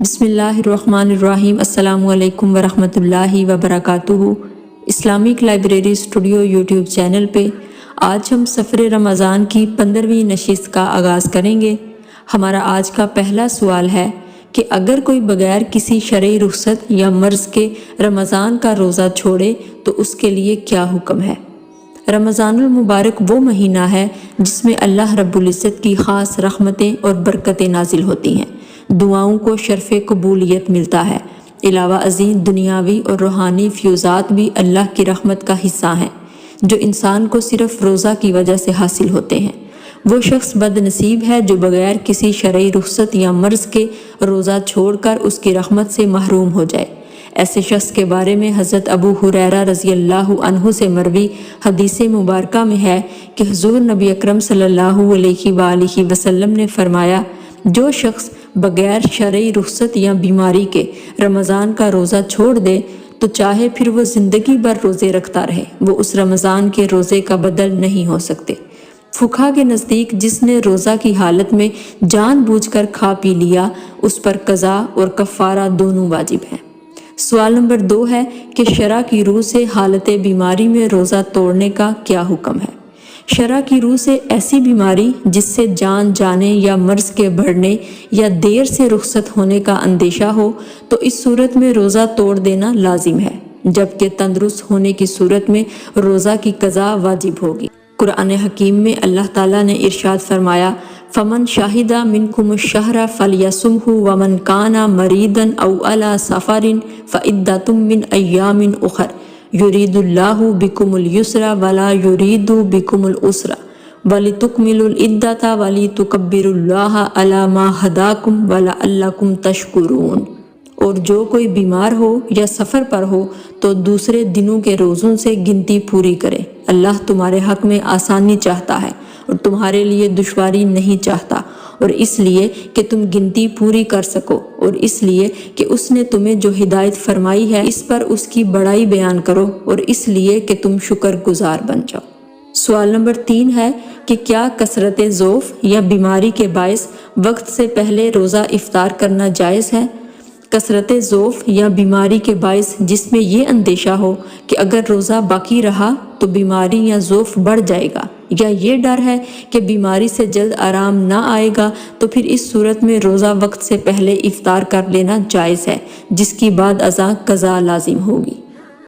بسم اللہ الرحمن الرحیم۔ السلام علیکم ورحمۃ اللہ وبرکاتہ۔ Islamic library studio YouTube channel پہ آج ہم سفر رمضان کی 15ویں نشست کا آغاز کریں گے۔ ہمارا آج کا پہلا سوال ہے کہ اگر کوئی بغیر کسی شرعی رخصت یا مرض کے رمضان کا روزہ چھوڑے تو اس کے لیے کیا حکم ہے؟ رمضان المبارک وہ مہینہ ہے جس میں اللہ رب العزت کی خاص رحمتیں اور برکتیں نازل ہوتی ہیں، دعاؤں کو شرف قبولیت ملتا ہے۔ علاوہ ازیں دنیاوی اور روحانی فیوزات بھی اللہ کی رحمت کا حصہ ہیں جو انسان کو صرف روزہ کی وجہ سے حاصل ہوتے ہیں۔ وہ شخص بد نصیب ہے جو بغیر کسی شرعی رخصت یا مرض کے روزہ چھوڑ کر اس کی رحمت سے محروم ہو جائے۔ ایسے شخص کے بارے میں حضرت ابو ہریرہ رضی اللہ عنہ سے مروی حدیث مبارکہ میں ہے کہ حضور نبی اکرم صلی اللہ علیہ وآلہ وسلم نے فرمایا، جو شخص بغیر شرعی رخصت یا بیماری کے رمضان کا روزہ چھوڑ دے تو چاہے پھر وہ زندگی بھر روزے رکھتا رہے، وہ اس رمضان کے روزے کا بدل نہیں ہو سکتے۔ فقہا کے نزدیک جس نے روزہ کی حالت میں جان بوجھ کر کھا پی لیا اس پر قضا اور کفارہ دونوں واجب ہیں۔ سوال نمبر 2 ہے کہ شرع کی روح سے حالت بیماری میں روزہ توڑنے کا کیا حکم ہے؟ شرع کی روح سے ایسی بیماری جس سے جان جانے یا مرض کے بڑھنے یا دیر سے رخصت ہونے کا اندیشہ ہو تو اس صورت میں روزہ توڑ دینا لازم ہے، جبکہ تندرست ہونے کی صورت میں روزہ کی قضا واجب ہوگی۔ قرآن حکیم میں اللہ تعالیٰ نے ارشاد فرمایا، فمن شاہد منکم الشہر فلیصمہ ومن کان مریضا او علی سفر فعدۃ من ایام اخر یرید اللہ بکم الیسر ولا یرید بکم العسر ولتکملوا العدۃ ولتکبروا اللہ علی ما ہداکم ولعلکم تشکرون۔ اور جو کوئی بیمار ہو یا سفر پر ہو تو دوسرے دنوں کے روزوں سے گنتی پوری کرے۔ اللہ تمہارے حق میں آسانی چاہتا ہے اور تمہارے لیے دشواری نہیں چاہتا، اور اس لیے کہ تم گنتی پوری کر سکو، اور اس لیے کہ اس نے تمہیں جو ہدایت فرمائی ہے اس پر اس کی بڑائی بیان کرو، اور اس لیے کہ تم شکر گزار بن جاؤ۔ سوال نمبر 3 ہے کہ کیا کثرت ذوف یا بیماری کے باعث وقت سے پہلے روزہ افطار کرنا جائز ہے؟ کثرت ذوف یا بیماری کے باعث جس میں یہ اندیشہ ہو کہ اگر روزہ باقی رہا تو بیماری یا ذوف بڑھ جائے گا، یا یہ ڈر ہے کہ بیماری سے جلد آرام نہ آئے گا، تو پھر اس صورت میں روزہ وقت سے پہلے افطار کر لینا جائز ہے، جس کی بعد ازاں قضا لازم ہوگی۔